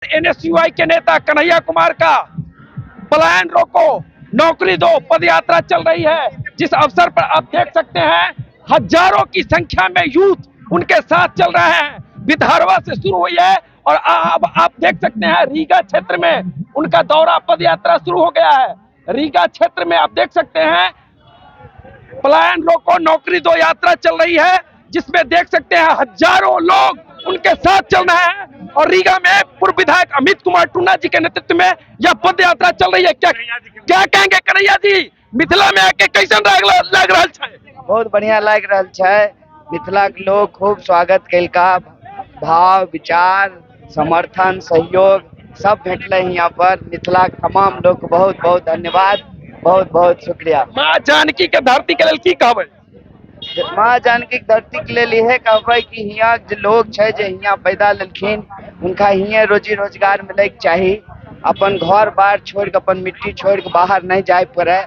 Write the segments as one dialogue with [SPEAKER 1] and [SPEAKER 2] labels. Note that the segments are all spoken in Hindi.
[SPEAKER 1] एनएसयूआई के नेता कन्हैया कुमार का पलायन रोको, नौकरी दो पद यात्रा चल रही है, जिस अवसर पर आप देख सकते हैं हजारों की संख्या में यूथ उनके साथ चल रहे हैं। विधारवा से शुरू हुई है और अब आप देख सकते हैं रीगा क्षेत्र में उनका दौरा पद यात्रा शुरू हो गया है। रीगा क्षेत्र में आप देख सकते हैं पलायन रोको नौकरी दो यात्रा चल रही है, जिसमें देख सकते हैं हजारों लोग उनके साथ चल रहे हैं और रीगा में पूर्व विधायक अमित कुमार टुन्ना जी के नेतृत्व में यह पद यात्रा चल रही है। क्या कहेंगे कन्हैया जी, मिथिला में आके कैसन लग रहा है?
[SPEAKER 2] बहुत बढ़िया लग रहा है। मिथिला के लोग खूब स्वागत कैलका, भाव विचार समर्थन सहयोग सब भेटले यहाँ पर। मिथिला के तमाम लोग बहुत बहुत धन्यवाद, बहुत बहुत शुक्रिया।
[SPEAKER 1] माँ जानकी के धरती के लिए की कहबै?
[SPEAKER 2] माँ जानकी के धरती के लिए यह कहबै कि यहाँ जो लोग छे जे यहाँ पैदा लेलखिन उनका यहाँ रोजी रोजगार मिले के चाहिए। अपन घर बार छोड़ के अपन मिट्टी छोड़ के बाहर नहीं जाए पड़े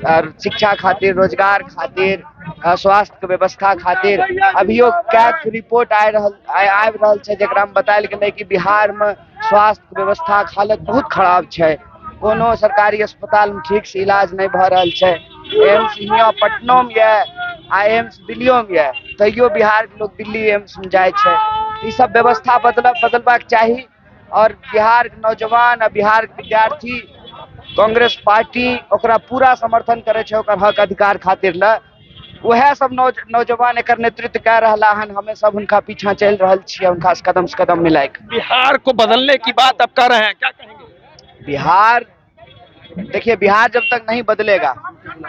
[SPEAKER 2] और शिक्षा खातिर, रोजगार खातिर, स्वास्थ्य के व्यवस्था खातिर अभियो क्या रिपोर्ट आ रहल छे जेकरा में बतायल गेलै कि बिहार में स्वास्थ्य के व्यवस्था के हालत बहुत खराब छे। कोनो सरकारी अस्पताल में ठीक से इलाज नहीं भ रहल छे। एम्स यहाँ पटना में है आ एम्स दिल्लियों में है, तैयो बिहार के लोग दिल्ली एम्स में जाए छे। ई सब व्यवस्था बदलबाक चाहिए और बिहार के नौजवान और बिहार के विद्यार्थी कांग्रेस पार्टी ओकरा पूरा समर्थन करे छे ओकर हक अधिकार खातिर ल। वह सब नौजवान एकर नेतृत्व कर रहा हन, हमें सब उनका पीछा चल रहल छियै, उनका कदम से कदम मिलाए।
[SPEAKER 1] बिहार को बदलने की बात अब कर रहे हैं, क्या कहेंगे?
[SPEAKER 2] बिहार देखिए, बिहार जब तक नहीं बदलेगा,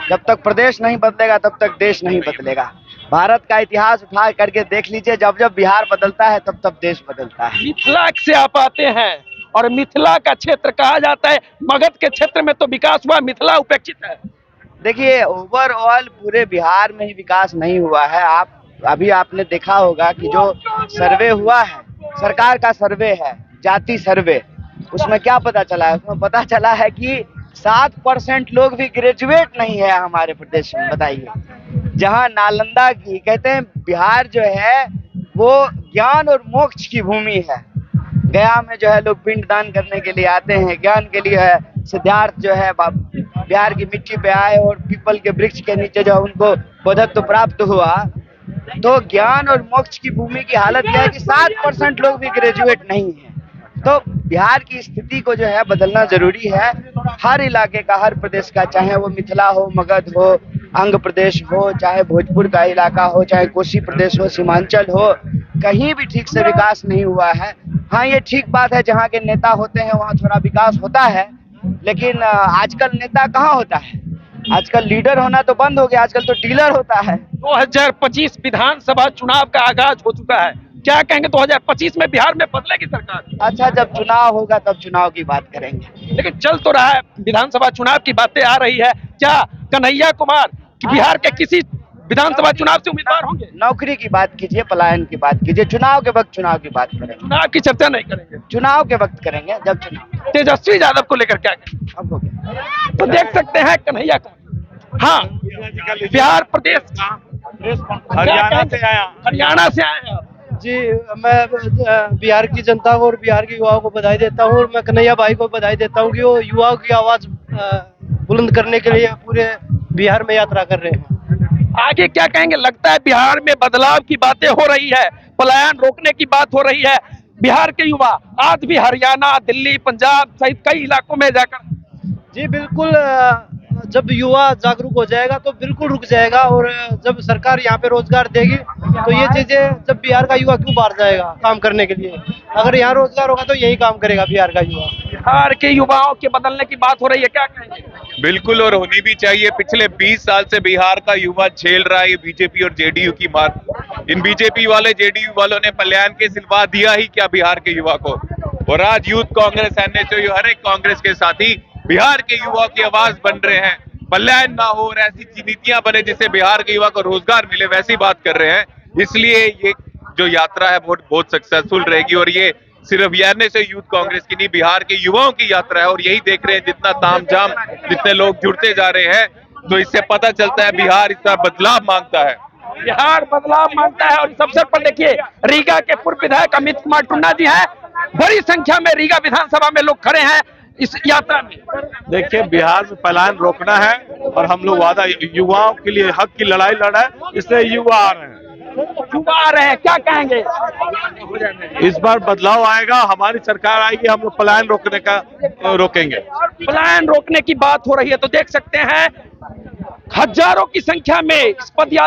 [SPEAKER 2] जब तक प्रदेश नहीं बदलेगा तब तक देश नहीं बदलेगा। भारत का इतिहास उठा करके देख लीजिए, जब जब बिहार बदलता है तब तब देश बदलता है।
[SPEAKER 1] मिथिला से आप आते हैं और मिथिला का क्षेत्र कहा जाता है, मगध के क्षेत्र में तो विकास हुआ, मिथिला उपेक्षित है।
[SPEAKER 2] देखिए, ओवरऑल पूरे बिहार में ही विकास नहीं हुआ है। अभी आपने देखा होगा कि जो सर्वे हुआ है, सरकार का सर्वे है, जाति सर्वे, उसमें क्या पता चला है? उसमें पता चला है कि 7% लोग भी ग्रेजुएट नहीं है हमारे प्रदेश में। बताइए, जहां नालंदा की कहते हैं बिहार जो है वो ज्ञान और मोक्ष की भूमि है। गया में जो है लोग पिंड दान करने के लिए आते हैं, ज्ञान के लिए है। सिद्धार्थ जो है बिहार की मिट्टी पे आए और पीपल के वृक्ष के नीचे जो उनको बोधत्व प्राप्त हुआ। तो ज्ञान और मोक्ष की भूमि की हालत यह है कि 7% लोग भी ग्रेजुएट नहीं है। तो बिहार की स्थिति को जो है बदलना जरूरी है। हर इलाके का, हर प्रदेश का, चाहे वो मिथिला हो, मगध हो, अंग प्रदेश हो, चाहे भोजपुर का इलाका हो, चाहे कोसी प्रदेश हो, सीमांचल हो, कहीं भी ठीक से विकास नहीं हुआ है। हाँ, ये ठीक बात है, जहाँ के नेता होते हैं वहाँ थोड़ा विकास होता है, लेकिन आजकल नेता कहाँ होता है? आजकल लीडर होना तो बंद हो गया, आजकल तो डीलर होता है।
[SPEAKER 1] 2025 विधानसभा चुनाव का आगाज हो चुका है, क्या कहेंगे 2025 में बिहार में बदलेगी सरकार?
[SPEAKER 2] अच्छा, जब चुनाव होगा तब चुनाव की बात करेंगे।
[SPEAKER 1] लेकिन चल तो रहा है, विधानसभा चुनाव की बातें आ रही है, क्या कन्हैया कुमार बिहार के किसी विधानसभा चुनाव से उम्मीदवार होंगे?
[SPEAKER 2] नौकरी की बात कीजिए, पलायन की बात कीजिए, चुनाव के वक्त चुनाव की बात करेंगे।
[SPEAKER 1] चुनाव की चर्चा नहीं करेंगे,
[SPEAKER 2] चुनाव के वक्त करेंगे, जब चुनाव।
[SPEAKER 1] तेजस्वी यादव को लेकर क्या कहेंगे?
[SPEAKER 2] अब हो गया
[SPEAKER 1] तो देख सकते हैं कन्हैया का, हाँ, बिहार प्रदेश
[SPEAKER 3] हरियाणा से आया।
[SPEAKER 1] हरियाणा से आए हैं
[SPEAKER 4] जी। मैं बिहार की जनता को और बिहार के युवाओं को बधाई देता हूँ और मैं कन्हैया भाई को बधाई देता हूँ कि वो युवाओं की आवाज बुलंद करने के लिए पूरे बिहार में यात्रा कर रहे हैं।
[SPEAKER 1] आगे क्या कहेंगे? लगता है बिहार में बदलाव की बातें हो रही है, पलायन रोकने की बात हो रही है। बिहार के युवा आज भी हरियाणा, दिल्ली, पंजाब सहित कई इलाकों में जाकर।
[SPEAKER 4] जी बिल्कुल, जब युवा जागरूक हो जाएगा तो बिल्कुल रुक जाएगा और जब सरकार यहाँ पे रोजगार देगी तो ये चीजें, जब बिहार का युवा क्यों बाहर जाएगा काम करने के लिए? अगर यहाँ रोजगार होगा तो यही काम करेगा बिहार का युवा।
[SPEAKER 1] बिहार के युवाओं के बदलने की बात हो रही है, क्या कहेंगे?
[SPEAKER 3] बिल्कुल, और होनी भी चाहिए। पिछले 20 साल से बिहार का युवा झेल रहा है बीजेपी और जेडीयू की मार। इन बीजेपी वाले, जेडीयू वालों ने पलायन के सिलवा दिया ही क्या बिहार के युवा को? और आज यूथ कांग्रेस, एनएसयू, हर एक कांग्रेस के साथी बिहार के युवा की आवाज बन रहे हैं। पलायन ना हो और ऐसी नीतियां बने जिससे बिहार के युवा को रोजगार मिले, वैसी बात कर रहे हैं। इसलिए ये जो यात्रा है बहुत सक्सेसफुल रहेगी और ये सिर्फ एनएसयू यूथ कांग्रेस की नहीं, बिहार के युवाओं की यात्रा है। और यही देख रहे हैं, जितना तामझाम, जितने लोग जुड़ते जा रहे हैं, तो इससे पता चलता है बिहार इसका बदलाव मांगता है।
[SPEAKER 1] बिहार बदलाव मांगता है। और इस अवसर पर देखिए रीगा के पूर्व विधायक अमित कुमार टुन्ना जी हैं, बड़ी संख्या में रीगा विधानसभा में लोग खड़े हैं इस यात्रा में।
[SPEAKER 5] देखिए, बिहार में पलायन रोकना है और हम लोग वादा युवाओं के लिए हक की लड़ाई लड़ा है, इसलिए युवा आ रहे हैं।
[SPEAKER 1] युवा आ रहे हैं, क्या कहेंगे?
[SPEAKER 5] इस बार बदलाव आएगा, हमारी सरकार आएगी, हम लोग पलायन रोकने का रोकेंगे।
[SPEAKER 1] पलायन रोकने की बात हो रही है तो देख सकते हैं हजारों की संख्या में इस पदयात्रा